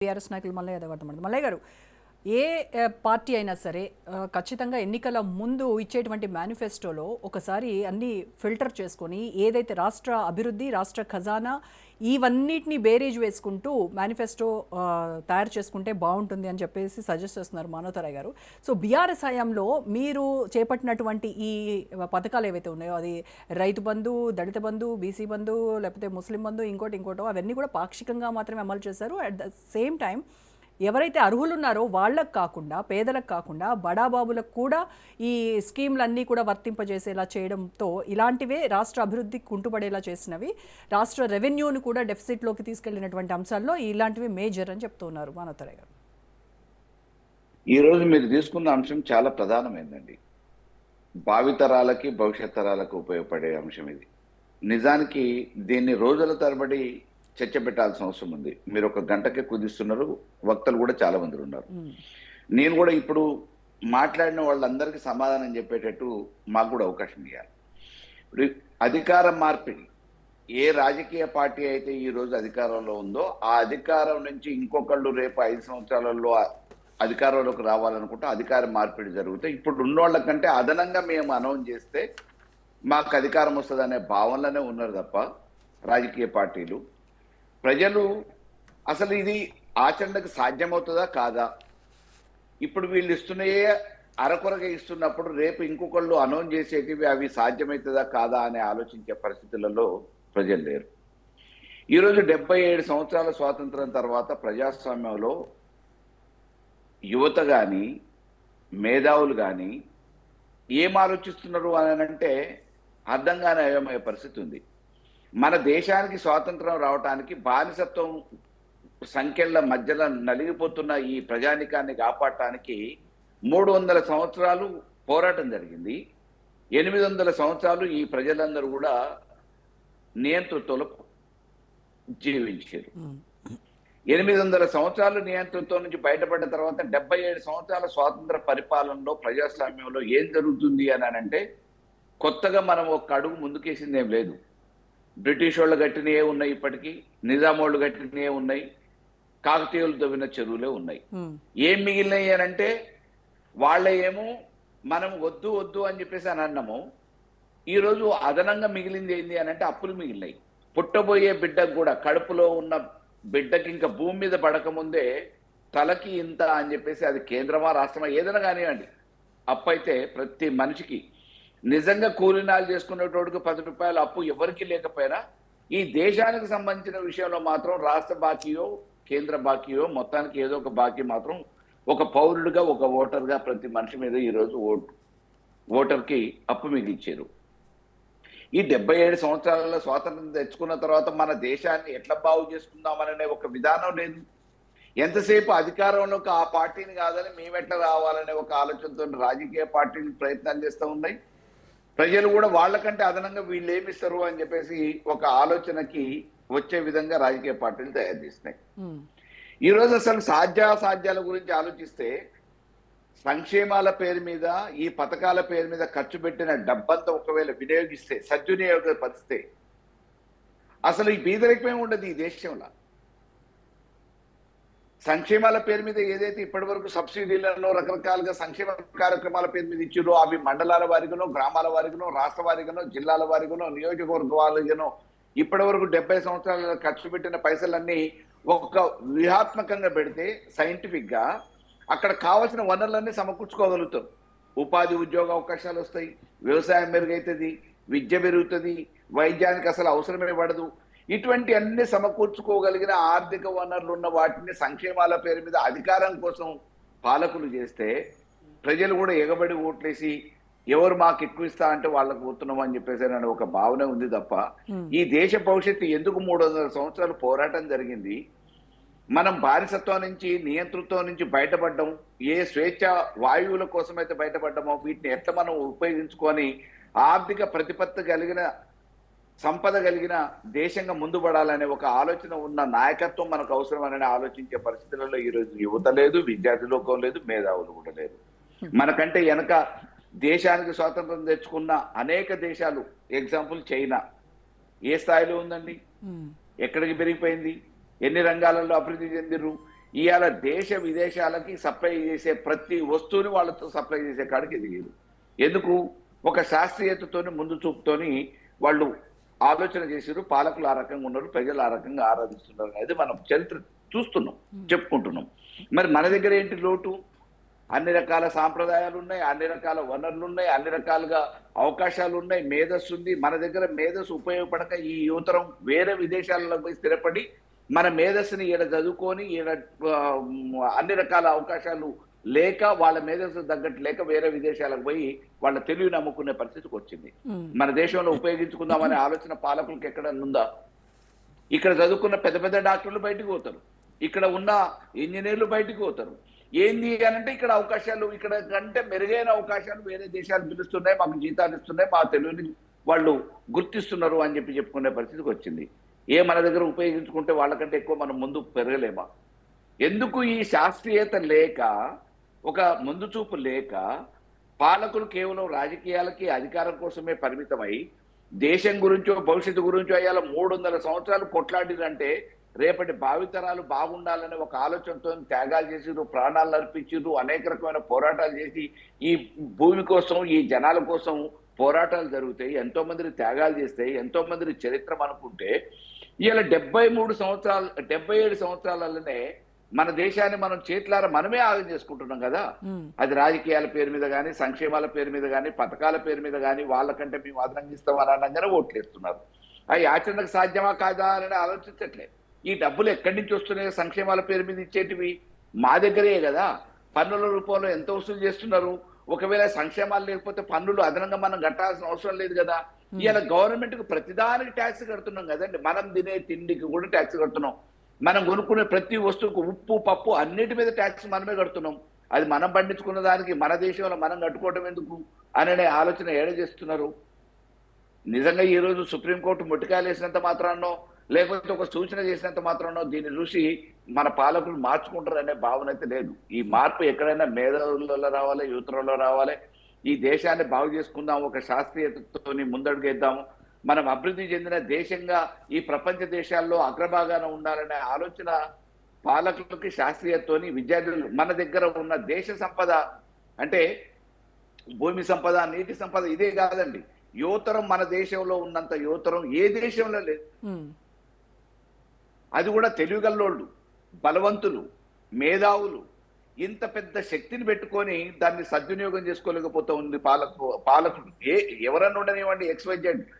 TRS నాయకులు మల్లయ్య దగ్గర మల్లయ్య గారు ఏ పార్టీ అయినా సరే ఖచ్చితంగా ఎన్నికల ముందు ఇచ్చేటువంటి మేనిఫెస్టోలో ఒకసారి అన్ని ఫిల్టర్ చేసుకొని ఏదైతే రాష్ట్ర అభివృద్ధి రాష్ట్ర ఖజానా ఇవన్నిటిని బేరీజ్ వేసుకుంటూ మేనిఫెస్టో తయారు చేసుకుంటే బాగుంటుంది అని చెప్పేసి సజెస్ట్ చేస్తున్నారు మానవతరాయ్ గారు. సో బీఆర్ఎస్ హయాంలో మీరు చేపట్టినటువంటి ఈ పథకాలు ఏవైతే ఉన్నాయో అది రైతు బంధు, దళిత బంధు, బీసీ బంధు, లేకపోతే ముస్లిం బంధు, ఇంకోటో అవన్నీ కూడా పాక్షికంగా మాత్రమే అమలు చేశారు. అట్ ద సేమ్ టైం ఎవరైతే అర్హులు ఉన్నారో వాళ్ళకు కాకుండా, పేదలకు కాకుండా బడాబాబులకు కూడా ఈ స్కీమ్లన్నీ కూడా వర్తింపజేసేలా చేయడంతో ఇలాంటివే రాష్ట్ర అభివృద్ధికి కుంటుపడేలా చేసినవి, రాష్ట్ర రెవెన్యూను కూడా డెఫిసిట్లోకి తీసుకెళ్లినటువంటి అంశాల్లో ఇలాంటివి మేజర్ అని చెప్తున్నారు మానవతరాయ్ గారు. ఈరోజు మీరు తీసుకున్న అంశం చాలా ప్రధానమైందండి. భావితరాలకి భవిష్యత్ తరాలకు ఉపయోగపడే అంశం ఇది. నిజానికి దీన్ని రోజుల తరబడి చర్చ పెట్టాల్సిన అవసరం ఉంది. మీరు ఒక గంటకే కుదిస్తున్నారు, వక్తలు కూడా చాలా మంది ఉన్నారు. నేను కూడా ఇప్పుడు మాట్లాడిన వాళ్ళందరికీ సమాధానం చెప్పేటట్టు మాకు కూడా అవకాశం ఇవ్వాలి. ఇప్పుడు అధికార మార్పిడి, ఏ రాజకీయ పార్టీ అయితే ఈ రోజు అధికారంలో ఉందో ఆ అధికారం నుంచి ఇంకొకళ్ళు రేపు 5 సంవత్సరాలలో అధికారంలోకి రావాలనుకుంటే అధికార మార్పిడి జరుగుతాయి. ఇప్పుడు ఉన్నోళ్ళ కంటే అదనంగా మేము అనౌన్స్ చేస్తే మాకు అధికారం వస్తుంది అనే భావనలోనే ఉన్నారు తప్ప రాజకీయ పార్టీలు. ప్రజలు అసలు ఇది ఆచరణకు సాధ్యమవుతుందా కాదా, ఇప్పుడు వీళ్ళు ఇస్తున్నాయే అరకొరగా ఇస్తున్నప్పుడు రేపు ఇంకొకళ్ళు అనౌన్స్ చేసేటివి అవి సాధ్యమవుతుందా కాదా అని ఆలోచించే పరిస్థితులలో ప్రజలు లేరు. ఈరోజు 77 సంవత్సరాల స్వాతంత్రం తర్వాత ప్రజాస్వామ్యంలో యువత కానీ మేధావులు కానీ ఏం ఆలోచిస్తున్నారు అని అంటే అర్థం కాని అయోమయ పరిస్థితి ఉంది. మన దేశానికి స్వాతంత్రం రావటానికి బానిసత్వం సంఖ్యల మధ్యలో నలిగిపోతున్న ఈ ప్రజానికాన్ని కాపాడటానికి 300 సంవత్సరాలు పోరాటం జరిగింది. 800 సంవత్సరాలు ఈ ప్రజలందరూ కూడా నియంతృత్వంలో జీవించారు. 800 సంవత్సరాలు నియంతృత్వం నుంచి బయటపడ్డ తర్వాత 77 సంవత్సరాల స్వాతంత్ర పరిపాలనలో ప్రజాస్వామ్యంలో ఏం జరుగుతుంది అని అంటే కొత్తగా మనం ఒక అడుగు ముందుకేసింది ఏం లేదు. బ్రిటిష్ వాళ్ళు కట్టినవే ఉన్నాయి, ఇప్పటికీ నిజాం వాళ్ళు కట్టినవే ఉన్నాయి, కాకతీయులు తవ్విన చెరువులే ఉన్నాయి. ఏం మిగిలినాయి అని అంటే వాళ్ళ ఏమో మనం వద్దు వద్దు అని చెప్పేసి అని అన్నాము. ఈరోజు అదనంగా మిగిలింది ఏంది అని అంటే అప్పులు మిగిలినాయి. పుట్టబోయే బిడ్డకు కూడా, కడుపులో ఉన్న బిడ్డకి ఇంకా భూమి మీద పడకముందే తలకి ఇంత అని చెప్పేసి అది కేంద్రమా రాష్ట్రమా ఏదైనా కానివ్వండి, అప్పు అయితే ప్రతి మనిషికి నిజంగా కూలినాలు చేసుకునేటోడికి 10 రూపాయల అప్పు ఎవరికి లేకపోయినా ఈ దేశానికి సంబంధించిన విషయంలో మాత్రం రాష్ట్ర బాకీయో కేంద్ర బాకీయో మొత్తానికి ఏదో ఒక బాకీ మాత్రం ఒక పౌరుడిగా ఒక ఓటర్గా ప్రతి మనిషి మీద ఈరోజు ఓటర్కి అప్పు మిగిల్చారు. ఈ 77 సంవత్సరాలలో స్వాతంత్రం తెచ్చుకున్న తర్వాత మన దేశాన్ని ఎట్లా బాగు చేసుకుందామనే ఒక విధానం లేదు. ఎంతసేపు అధికారంలోకి ఆ పార్టీని కాదని మేమెట్లా రావాలనే ఒక ఆలోచనతో రాజకీయ పార్టీలు ప్రయత్నాలు చేస్తూ ఉన్నాయి. ప్రజలు కూడా వాళ్ళకంటే అదనంగా వీళ్ళు ఏమిస్తారు అని చెప్పేసి ఒక ఆలోచనకి వచ్చే విధంగా రాజకీయ పార్టీలు తయారు చేస్తున్నాయి. ఈరోజు అసలు సాధ్యాసాధ్యాల గురించి ఆలోచిస్తే సంక్షేమాల పేరు మీద ఈ పథకాల పేరు మీద ఖర్చు పెట్టిన డబ్బంతా ఒకవేళ వినియోగిస్తే సద్వినియోగపరిస్తే అసలు ఈ బీదరికమే ఉండదు ఈ దేశంలో. సంక్షేమాల పేరు మీద ఏదైతే ఇప్పటి వరకు సబ్సిడీలను రకరకాలుగా సంక్షేమ కార్యక్రమాల పేరు మీద ఇచ్చారో అవి మండలాల వారిగానో, గ్రామాల వారిగానో, రాష్ట్ర వారిగానో, జిల్లాల వారిగానో, నియోజకవర్గ వారిగానో ఇప్పటి వరకు 70 సంవత్సరాల ఖర్చు పెట్టిన పైసలన్నీ ఒక వ్యూహాత్మకంగా పెడితే సైంటిఫిక్ గా అక్కడ కావాల్సిన వనరులన్నీ సమకూర్చుకోగలుగుతాం. ఉపాధి ఉద్యోగ అవకాశాలు వస్తాయి, వ్యవసాయం మెరుగైతుంది, విద్య పెరుగుతుంది, వైద్యానికి అసలు అవసరమే పడదు. ఇటువంటి అన్ని సమకూర్చుకోగలిగిన ఆర్థిక వనరులు ఉన్న వాటిని సంక్షేమాల పేరు మీద అధికారం కోసం పాలకులు చేస్తే ప్రజలు కూడా ఎగబడి ఓట్లేసి ఎవరు మాకు ఎక్కువ ఇస్తా అంటే వాళ్ళకు పోతున్నాం అని చెప్పేసి అని ఒక భావన ఉంది తప్ప ఈ దేశ భవిష్యత్తు ఎందుకు 300 సంవత్సరాలు పోరాటం జరిగింది. మనం బానిసత్వం నుంచి నియంతృత్వం నుంచి బయటపడ్డం, ఏ స్వేచ్ఛ వాయువుల కోసమైతే బయటపడ్డామో వీటిని ఎట్లా మనం ఉపయోగించుకొని ఆర్థిక ప్రతిపత్తి కలిగిన సంపద కలిగిన దేశంగా ముందు పడాలనే ఒక ఆలోచన ఉన్న నాయకత్వం మనకు అవసరమని ఆలోచించే పరిస్థితులలో ఈరోజు యువత లేదు, విద్యార్థి లోకం లేదు, మేధావులు కూడా లేదు. మనకంటే వెనక దేశానికి స్వాతంత్రం తెచ్చుకున్న అనేక దేశాలు, ఎగ్జాంపుల్ చైనా ఏ స్థాయిలో ఉందండి, ఎక్కడికి పెరిగిపోయింది, ఎన్ని రంగాలలో అభివృద్ధి చెందిరు, ఇవాళ దేశ విదేశాలకి సప్లై చేసే ప్రతి వస్తువుని వాళ్ళతో సప్లై చేసే కాడికి ఎదిగారు. ఎందుకు? ఒక శాస్త్రీయతతోని ముందు చూపుతోని వాళ్ళు ఆలోచన చేసారు. పాలకులు ఆ రకంగా ఉన్నారు, ప్రజలు ఆ రకంగా ఆరాధిస్తున్నారు అనేది మనం చరిత్ర చూస్తున్నాం, చెప్పుకుంటున్నాం. మరి మన దగ్గర ఏంటి లోటు? అన్ని రకాల సాంప్రదాయాలు ఉన్నాయి, అన్ని రకాల వనరులు ఉన్నాయి, అన్ని రకాలుగా అవకాశాలు ఉన్నాయి, మేధస్సు ఉంది. మన దగ్గర మేధస్సు ఉపయోగపడక ఈ యువతరం వేరే విదేశాలలో పోయి స్థిరపడి మన మేధస్సుని ఈడ చదువుకొని ఈడ అన్ని రకాల అవకాశాలు లేక వాళ్ళ మేధస్సు తగ్గట్టు లేక వేరే విదేశాలకు పోయి వాళ్ళ తెలివి నమ్ముకునే పరిస్థితికి వచ్చింది. మన దేశంలో ఉపయోగించుకుందామనే ఆలోచన పాలకులకు ఎక్కడ ఉందా? ఇక్కడ చదువుకున్న పెద్ద పెద్ద డాక్టర్లు బయటకు పోతారు, ఇక్కడ ఉన్న ఇంజనీర్లు బయటకు పోతారు. ఏంది అనంటే ఇక్కడ అవకాశాలు, ఇక్కడ కంటే మెరుగైన అవకాశాలు వేరే దేశాలు పిలుస్తున్నాయి, మాకు జీతాలు ఇస్తున్నాయి, మా తెలివిని వాళ్ళు గుర్తిస్తున్నారు అని చెప్పుకునే పరిస్థితికి వచ్చింది. మన దగ్గర ఉపయోగించుకుంటే వాళ్ళకంటే ఎక్కువ మనం ముందు పెరగలేమా? ఎందుకు ఈ శాస్త్రీయత లేక, ఒక ముందు చూపు లేక పాలకులు కేవలం రాజకీయాలకి అధికారం కోసమే పరిమితమై దేశం గురించో భవిష్యత్తు గురించో అయ్యాల 300 సంవత్సరాలు కొట్లాడినంటే రేపటి భావితరాలు బాగుండాలనే ఒక ఆలోచనతో త్యాగాలు చేసిరు, ప్రాణాలు అర్పించారు, అనేక రకమైన పోరాటాలు చేసి ఈ భూమి కోసం, ఈ జనాల కోసం పోరాటాలు జరుగుతాయి, ఎంతో మంది త్యాగాలు చేస్తాయి, ఎంతో మంది చరిత్ర అనుకుంటే ఇవాళ 77 సంవత్సరాలలోనే మన దేశాన్ని మనం చేతులారా మనమే ఆగం చేసుకుంటున్నాం కదా. అది రాజకీయాల పేరు మీద కానీ, సంక్షేమాల పేరు మీద కానీ, పథకాల పేరు మీద కానీ వాళ్ళకంటే మేము అదనంగా ఇస్తామని అనగానే ఓట్లేస్తున్నారు. అవి ఆచరణకు సాధ్యమా కాదా అని ఆలోచించట్లే. ఈ డబ్బులు ఎక్కడి నుంచి వస్తున్నాయో సంక్షేమాల పేరు మీద ఇచ్చేటివి మా దగ్గరే కదా. పన్నుల రూపంలో ఎంత వసూలు చేస్తున్నారు? ఒకవేళ సంక్షేమాలు లేకపోతే పన్నులు అదనంగా మనం కట్టాల్సిన అవసరం లేదు కదా. ఇవాళ గవర్నమెంట్ కు ప్రతిదానికి ట్యాక్స్ కడుతున్నాం కదండి. మనం తినే తిండికి కూడా ట్యాక్స్ కడుతున్నాం, మనం కొనుక్కునే ప్రతి వస్తువుకు ఉప్పు పప్పు అన్నిటి మీద ట్యాక్స్ మనమే కడుతున్నాం. అది మనం పండించుకున్న దానికి మన దేశంలో మనం కట్టుకోవడం ఎందుకు అనే ఆలోచన ఏడ చేస్తున్నారు? నిజంగా ఈ రోజు సుప్రీంకోర్టు మొట్టికాయలు వేసినంత మాత్రాన్నో లేకపోతే ఒక సూచన చేసినంత మాత్రాన్నో దీన్ని చూసి మన పాలకులు మార్చుకుంటారు అనే భావన అయితే లేదు. ఈ మార్పు ఎక్కడైనా మేధావులలో రావాలి, యువతలో రావాలి. ఈ దేశాన్ని బాగు చేసుకుందాం, ఒక శాస్త్రీయతతో ముందడుగేద్దాము, మనం అభివృద్ధి చెందిన దేశంగా ఈ ప్రపంచ దేశాల్లో అగ్రభాగాన ఉండాలనే ఆలోచన పాలకులకి, శాస్త్రీయతతోని విద్యార్థులు మన దగ్గర ఉన్న దేశ సంపద అంటే భూమి సంపద, నీటి సంపద ఇదే కాదండి. యువతరం మన దేశంలో ఉన్నంత యువతరం ఏ దేశంలో లేదు. అది కూడా తెలివిగల్లోళ్ళు, బలవంతులు, మేధావులు ఇంత పెద్ద శక్తిని పెట్టుకొని దాన్ని సద్వినియోగం చేసుకోలేకపోతూ ఉంది పాలకులు. ఎవరన్నా ఉండనివ్వండి, XYZ